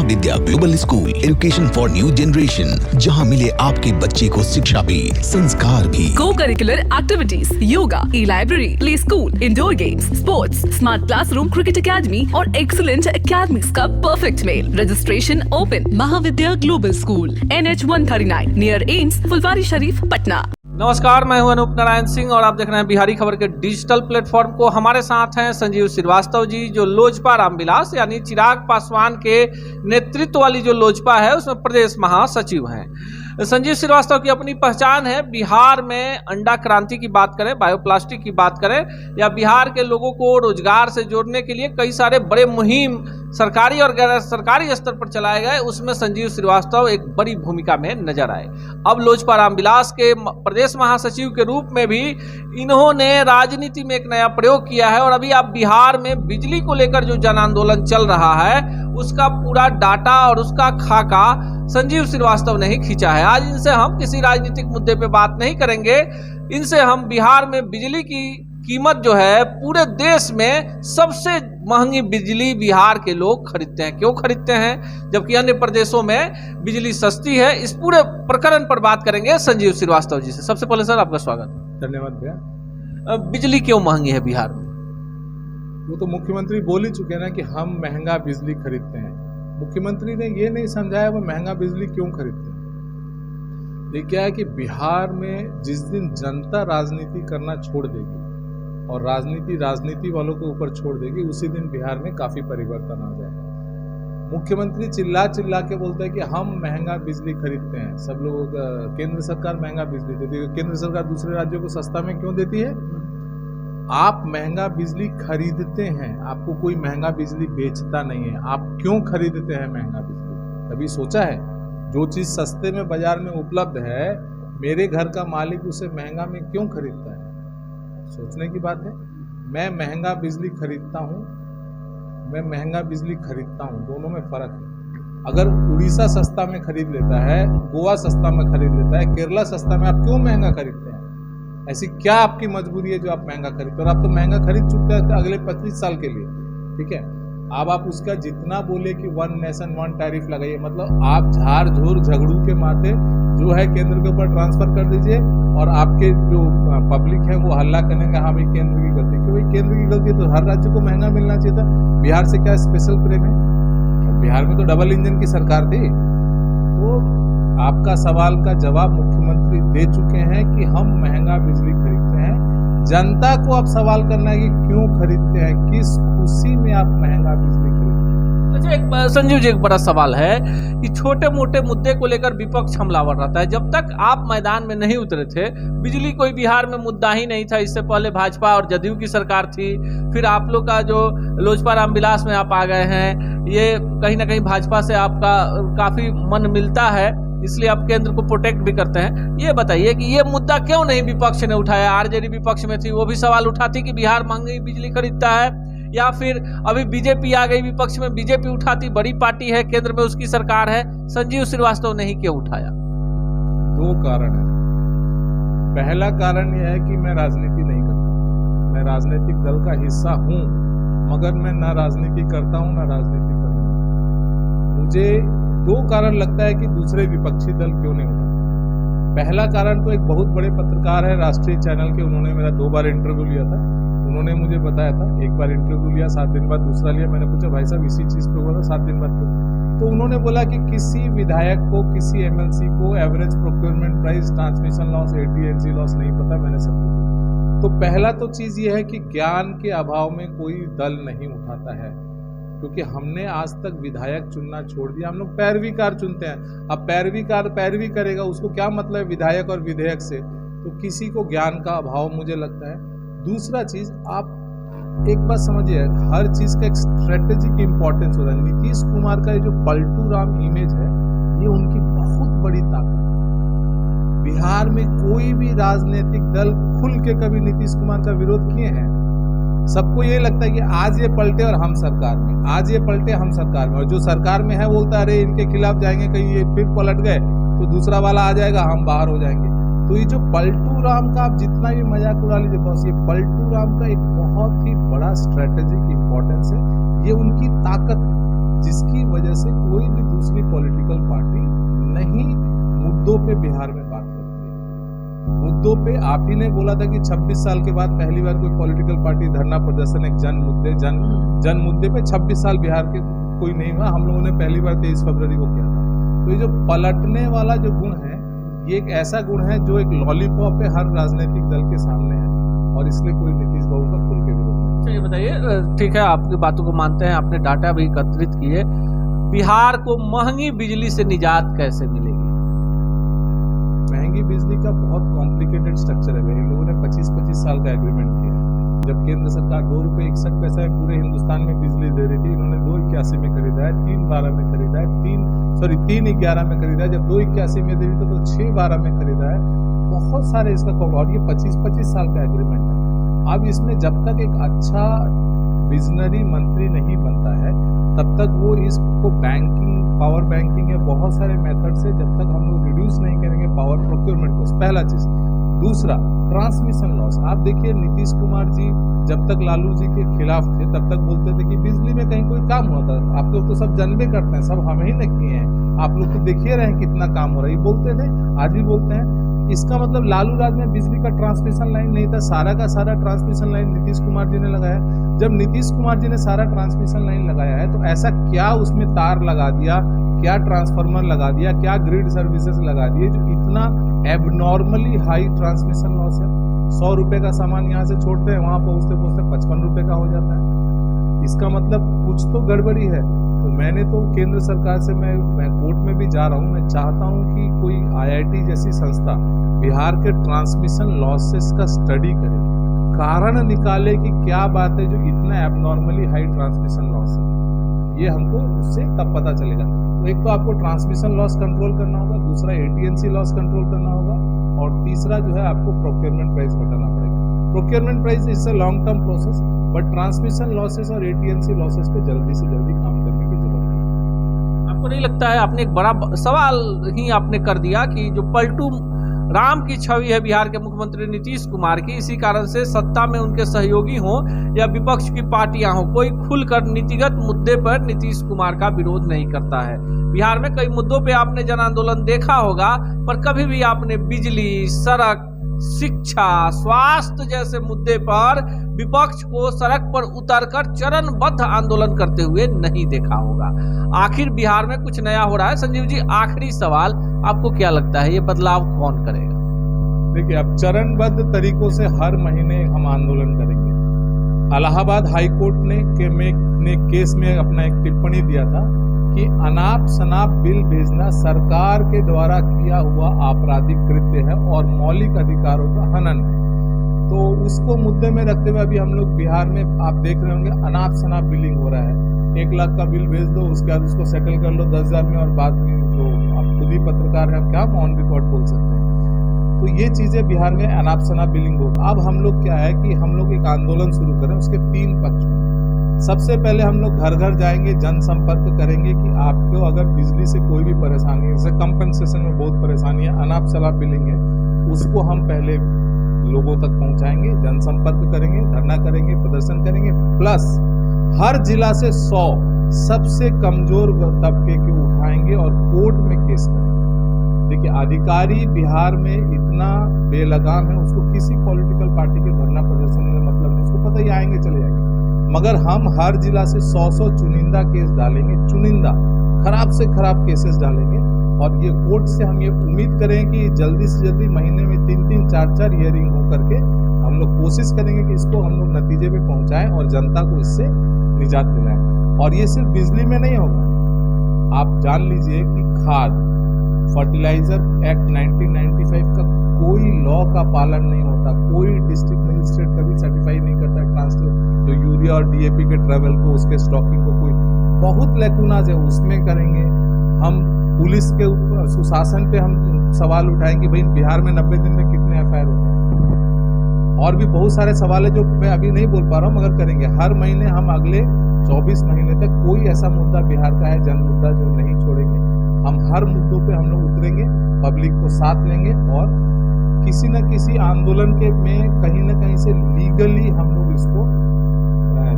Mahavidya global school, education for new generation, जहां मिले आपके बच्चे को शिक्षा भी, संस्कार भी। Co-curricular activities, yoga, e-library, play school, indoor games, sports, smart classroom, cricket academy और excellent academies का perfect मेल। Registration open। Mahavidya global school, NH 139 near AIIMS, Phulwari Sharif, Patna. नमस्कार, मैं हूं अनूप नारायण सिंह और आप देख रहे हैं बिहारी खबर के डिजिटल प्लेटफॉर्म को। हमारे साथ हैं संजीव श्रीवास्तव जी, जो लोजपा रामविलास यानी चिराग पासवान के नेतृत्व वाली जो लोजपा है उसमें प्रदेश महासचिव हैं। संजीव श्रीवास्तव की अपनी पहचान है। बिहार में अंडा क्रांति की बात करें, बायोप्लास्टिक की बात करें या बिहार के लोगों को रोजगार से जोड़ने के लिए कई सारे बड़े मुहिम सरकारी और गैर सरकारी स्तर पर चलाए गए, उसमें संजीव श्रीवास्तव एक बड़ी भूमिका में नजर आए। अब लोजपा रामविलास के प्रदेश महासचिव के रूप में भी इन्होंने राजनीति में एक नया प्रयोग किया है। और अभी आप बिहार में बिजली को लेकर जो जन आंदोलन चल रहा है उसका पूरा डाटा और उसका खाका संजीव श्रीवास्तव ने ही खींचा है। आज इनसे हम किसी राजनीतिक मुद्दे पे बात नहीं करेंगे, इनसे हम बिहार में बिजली की कीमत जो है पूरे देश में सबसे महंगी बिजली बिहार के लोग खरीदते हैं, क्यों खरीदते हैं जबकि अन्य प्रदेशों में बिजली सस्ती है, इस पूरे प्रकरण पर बात करेंगे संजीव श्रीवास्तव जी से। सबसे पहले सर आपका स्वागत। धन्यवाद भैया। बिजली क्यों महंगी है बिहार में? वो तो मुख्यमंत्री बोल ही चुके ना कि हम महंगा बिजली खरीदते हैं। मुख्यमंत्री ने ये नहीं समझाया वो महंगा बिजली क्यों खरीदते हैं। ये क्या है कि बिहार में जिस दिन जनता राजनीति करना छोड़ देगी और राजनीति वालों के ऊपर छोड़ देगी, उसी दिन बिहार में काफी परिवर्तन आ जाएगा। मुख्यमंत्री चिल्ला चिल्ला के बोलते हैं कि हम महंगा बिजली खरीदते हैं। सब लोग केंद्र सरकार महंगा बिजली देती है, केंद्र सरकार दूसरे राज्यों को सस्ता में क्यों देती है? आप महंगा बिजली खरीदते हैं, आपको कोई महंगा बिजली बेचता नहीं है। आप क्यों खरीदते हैं महंगा बिजली? कभी सोचा है? जो चीज सस्ते में बाजार में उपलब्ध है, मेरे घर का मालिक उसे महंगा में क्यों खरीदता है? सोचने की बात है। मैं महंगा बिजली खरीदता हूँ, मैं महंगा बिजली खरीदता हूँ, दोनों में फर्क है। अगर उड़ीसा सस्ता में खरीद लेता है, गोवा सस्ता में खरीद लेता है, केरला सस्ता में, आप क्यों महंगा खरीदते हैं? ऐसी क्या आपकी मजबूरी है जो आप महंगा खरीदते हो? और आप तो महंगा खरीद चुके हैं अगले 25 साल के लिए, ठीक है। अब आप उसका जितना बोले कि 1 नेशन 1 टैरिफ लगाइए, मतलब आप झाड़ झूर झगड़ू के माथे जो है केंद्र के ऊपर ट्रांसफर कर दीजिए और आपके जो पब्लिक है वो हल्ला करेंगे, हाँ भाई केंद्र की गलती। क्यों भाई केंद्र की गलती? तो हर राज्य को महंगा मिलना चाहिए था। बिहार से क्या स्पेशल प्रेम है? बिहार में तो डबल इंजन की सरकार थी। तो आपका सवाल का जवाब मुख्यमंत्री दे चुके हैं कि हम महंगा बिजली खरीदते हैं। जनता को अब सवाल करना है कि क्यों खरीदते हैं, किस खुशी में आप महंगा बिजली खरीदते हैं। अच्छा, एक संजीव जी, एक बड़ा सवाल है कि छोटे मोटे मुद्दे को लेकर विपक्ष हमलावर रहता है। जब तक आप मैदान में नहीं उतरे थे, बिजली कोई बिहार में मुद्दा ही नहीं था। इससे पहले भाजपा और जदयू की सरकार थी, फिर आप लोग का जो लोजपा रामविलास में आप आ गए हैं, ये कहीं ना कहीं भाजपा से आपका काफी मन मिलता है, इसलिए आप केंद्र को प्रोटेक्ट भी करते हैं। ये बताइए कि ये मुद्दा क्यों नहीं विपक्ष ने उठाया? आरजेडी विपक्ष में थी, वो भी सवाल उठाती कि बिहार महंगी बिजली खरीदता है, या फिर अभी बीजेपी आ गई विपक्ष में, बीजेपी उठाती, बड़ी पार्टी है, केंद्र में उसकी सरकार है, संजीव श्रीवास्तव ने ही क्यों उठाया? 2 कारण है। पहला कारण यह है कि मैं राजनीति नहीं करता। मैं राजनीतिक दल का हिस्सा हूं, मगर मैं ना राजनीति करता हूं ना राजनीति करूंगा। मुझे 2 कारण लगता है कि दूसरे विपक्षी दल क्यों नहीं उठाते। पहला कारण तो एक बहुत बड़े पत्रकार है राष्ट्रीय चैनल के, उन्होंने मेरा 2 बार इंटरव्यू लिया था। उन्होंने मुझे बताया था, एक बार इंटरव्यू लिया, 7 दिन बाद दूसरा लिया। मैंने पूछा भाई साहब इसी चीज पे हुआ था 7 दिन बाद तो उन्होंने बोला कि किसी विधायक को, किसी एमएलसी को average procurement price, transmission loss, AT&C loss नहीं पता। मैंने सब तो पहला तो चीज ये है कि ज्ञान के अभाव में कोई दल नहीं उठाता है, क्योंकि हमने आज तक विधायक चुनना छोड़ दिया। हम लोग पैरवीकार चुनते हैं। अब पैरवी करेगा, उसको क्या मतलब है विधायक और विधेयक से? तो किसी को ज्ञान का अभाव मुझे लगता है। दूसरा चीज, आप एक बात समझिए, हर चीज का एक स्ट्रेटेजिक इंपॉर्टेंस होता है। नीतीश कुमार का ये जो पलटू राम इमेज है, ये उनकी बहुत बड़ी ताकत है। बिहार में कोई भी राजनीतिक दल खुल के कभी नीतीश कुमार का विरोध किए हैं? सबको ये लगता है कि आज ये पलटे और हम सरकार में, आज ये पलटे हम सरकार में, और जो सरकार में है बोलता है अरे इनके खिलाफ जाएंगे, कहीं ये फिर पलट गए तो दूसरा वाला आ जाएगा, हम बाहर हो जाएंगे। तो ये जो पलटू राम का आप जितना भी मजाक उड़ा लीजिए बॉस, ये पलटू राम का एक बहुत ही बड़ा स्ट्रेटेजिक इंपॉर्टेंस है। ये उनकी ताकत है जिसकी वजह से कोई भी मुद्दों पे बिहार में बात करती है। मुद्दों पे आप ही ने बोला था कि 26 साल के बाद पहली बार कोई पॉलिटिकल पार्टी धरना प्रदर्शन एक जन मुद्दे पे 26 साल बिहार के कोई नहीं हुआ। हम लोगों ने पहली बार 23 फरवरी को किया था। तो ये जो पलटने वाला जो गुण है, ये एक ऐसा गुण है जो एक लॉलीपॉप है हर राजनीतिक दल के सामने है, और इसलिए कोई नीतीश बाबू का खुल के विरोध नहीं। ये बताइए, ठीक है, आपकी बातों को मानते हैं, आपने डाटा भी एकत्रित किए, बिहार को महंगी बिजली से निजात कैसे मिलेगी? महंगी बिजली का बहुत कॉम्प्लिकेटेड स्ट्रक्चर है। इन लोगों ने 25-25 साल का एग्रीमेंट किया। जब केंद्र सरकार ₹2.61 में पूरे हिंदुस्तान में बिजली दे रही थी, इन्होंने 2.81 में खरीदा है, 3.12 में खरीदा है, 3.11 में खरीदा है। जब 2.81 में दे रही थी तो 6.12 में खरीदा है। बहुत सारे इसका, और ये 25-25 साल का एग्रीमेंट है। अब इसमें जब तक एक अच्छा विजनरी मंत्री नहीं बनता है, तब तक वो इसको बैंकिंग, पावर बैंकिंग है, बहुत सारे मेथड से जब तक हम लोग रिड्यूस नहीं करेंगे पावर प्रोक्योरमेंट को, पहला चीज। दूसरा, ट्रांसमिशन लॉस। आप देखिए, नीतीश कुमार जी जब तक लालू जी के खिलाफ थे तब तक बोलते थे कि बिजली में कहीं कोई काम हुआ था। आप लोग तो सब जानबे करते हैं, सब हम ही न किए हैं, आप लोग तो देखिए रहे हैं कितना काम हो रहा है। ये बोलते थे, आज भी बोलते हैं। इसका मतलब लालू राज में बिजली का ट्रांसमिशन लाइन नहीं था, सारा का सारा ट्रांसमिशन लाइन नीतीश कुमार जी ने लगाया। जब नीतीश कुमार जी ने सारा ट्रांसमिशन लाइन लगाया है, तो ऐसा क्या उसमें तार लगा दिया, क्या ट्रांसफार्मर लगा दिया, क्या ग्रिड सर्विसेज लगा दिए जो इतना एबनॉर्मली हाई ट्रांसमिशन लॉस है? 100 रुपए का सामान यहाँ से छोड़ते हैं, वहां पहुंचते पहुंचते 55 रुपए का हो जाता है। इसका मतलब कुछ तो गड़बड़ी है। तो मैंने तो केंद्र सरकार से, मैं कोर्ट में भी जा रहा हूँ, मैं चाहता हूँ कि कोई IIT जैसी संस्था बिहार के ट्रांसमिशन लॉसेस का स्टडी करे, कारण निकाले कि क्या बात है जो इतना एबनॉर्मली हाई ट्रांसमिशन लॉस है। ये हमको उससे तब पता चलेगा। तो एक तो आपको ट्रांसमिशन लॉस कंट्रोल करना होगा, दूसरा AT&C लॉस कंट्रोल करना होगा, और तीसरा जो है आपको प्रोक्योरमेंट प्राइस घटाना पड़ेगा। Procurement price is a long term process, but transmission losses और AT&C लॉसेस पे जल्दी से जल्दी काम करने की जरूरत है। आपको नहीं लगता है, आपने एक बड़ा सवाल ही आपने कर दिया कि जो पलटू राम की छवि है बिहार के मुख्यमंत्री नीतीश कुमार की, इसी कारण से सत्ता में उनके सहयोगी हों या विपक्ष की पार्टियां हों, कोई खुलकर नीतिगत मुद्दे पर नीतीश कुमार का विरोध नहीं करता है। बिहार में कई मुद्दों पे आपने जन आंदोलन देखा होगा, पर कभी भी आपने बिजली, सड़क, शिक्षा, स्वास्थ्य जैसे मुद्दे पर विपक्ष को सड़क पर उतरकर चरणबद्ध आंदोलन करते हुए नहीं देखा होगा। आखिर बिहार में कुछ नया हो रहा है? संजीव जी, आखिरी सवाल, आपको क्या लगता है ये बदलाव कौन करेगा? देखिए, अब चरणबद्ध तरीकों से हर महीने हम आंदोलन करेंगे। इलाहाबाद हाई कोर्ट ने केस में अपना एक टिप्पणी दिया था कि अनाप शनाप बिल भेजना सरकार के द्वारा किया हुआ आपराधिक कृत्य है और मौलिक अधिकारों का हनन है। तो उसको मुद्दे में रखते हुए अभी हम लोग बिहार में, आप देख रहे होंगे, अनाप शनाप बिलिंग हो रहा है। 1 लाख का बिल भेज दो, उसके बाद उसको सेटल कर लो 10,000 में, और बाद में जो आप खुद ही पत्रकार हैं, क्या हम ऑन रिकॉर्ड बोल सकते हैं। तो ये चीजें बिहार में अनाप शनाप बिलिंग हो। अब हम लोग क्या है कि हम लोग एक आंदोलन शुरू करें, उसके 3 पक्ष हैं। सबसे पहले हम लोग घर घर जाएंगे, जनसंपर्क करेंगे कि आपको अगर बिजली से कोई भी परेशानी है, जैसे कंपनसेशन में बहुत परेशानी है, अनाप शनाप बिलिंग है, उसको हम पहले लोगों तक पहुंचाएंगे, जनसंपर्क करेंगे, धरना करेंगे, प्रदर्शन करेंगे, प्लस हर जिला से 100 सबसे कमजोर तबके के उठाएंगे और कोर्ट में केस करेंगे। देखिए, अधिकारी बिहार में इतना बेलगाम है, उसको किसी पॉलिटिकल पार्टी के धरना प्रदर्शन में मतलब नहीं, उसको पता ही आएंगे चले जाएंगे। मगर हम हर जिला से 100 चुनिंदा केस डालेंगे, चुनिंदा खराब से खराब केसेस डालेंगे, और ये कोर्ट से हम ये उम्मीद करें कि जल्दी से जल्दी महीने में 3-3, 4-4 हियरिंग हो करके हम लोग कोशिश करेंगे कि इसको हम लोग नतीजे पे पहुंचाएं और जनता को इससे निजात दिलाएं। और ये सिर्फ बिजली में नहीं होगा, आप जान लीजिए कि खाद, फर्टिलाइजर एक्ट 1995 का कोई लॉ का पालन नहीं होता, कोई डिस्ट्रिक्ट मजिस्ट्रेट कभी सर्टिफाई नहीं करता ट्रांसफर जो यूरिया और DAP के ट्रेवल को, उसके स्टॉकिंग को, कोई बहुत लैकुनाज है, उसमें करेंगे। हम पुलिस के सुशासन पे हम सवाल उठाएं कि भाई बिहार में 90 दिन में कितने FIR होते हैं, और भी बहुत सारे सवाल है जो मैं अभी नहीं बोल पा रहा हूँ, मगर करेंगे। हर महीने हम अगले 24 महीने तक कोई ऐसा मुद्दा बिहार का है, जन मुद्दा, जो नहीं छोड़ेंगे। हम हर मुद्दों पे हम लोग उतरेंगे, पब्लिक को साथ लेंगे, और किसी न किसी आंदोलन के में कहीं ना कहीं से लीगली हम लोग इसको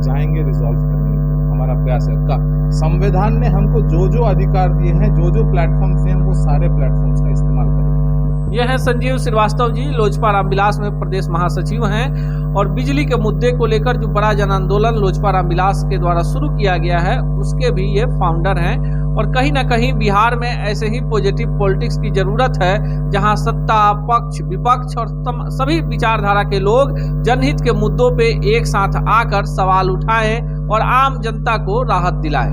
जाएंगे रिजॉल्व करने को। हमारा प्रयास है का संविधान ने हमको जो जो अधिकार दिए हैं, जो जो प्लेटफॉर्म्स दिए हैं, हम वो सारे प्लेटफॉर्म्स का इस्तेमाल करें। यह है संजीव श्रीवास्तव जी, लोजपा रामविलास में प्रदेश महासचिव हैं और बिजली के मुद्दे को लेकर जो बड़ा जन आंदोलन लोजपा रामविलास के द्वारा शुरू किया गया है उसके भी ये फाउंडर हैं। और कहीं ना कहीं बिहार में ऐसे ही पॉजिटिव पॉलिटिक्स की जरूरत है, जहां सत्ता पक्ष विपक्ष और सभी विचारधारा के लोग जनहित के मुद्दों पे एक साथ आकर सवाल उठाएं और आम जनता को राहत दिलाएं।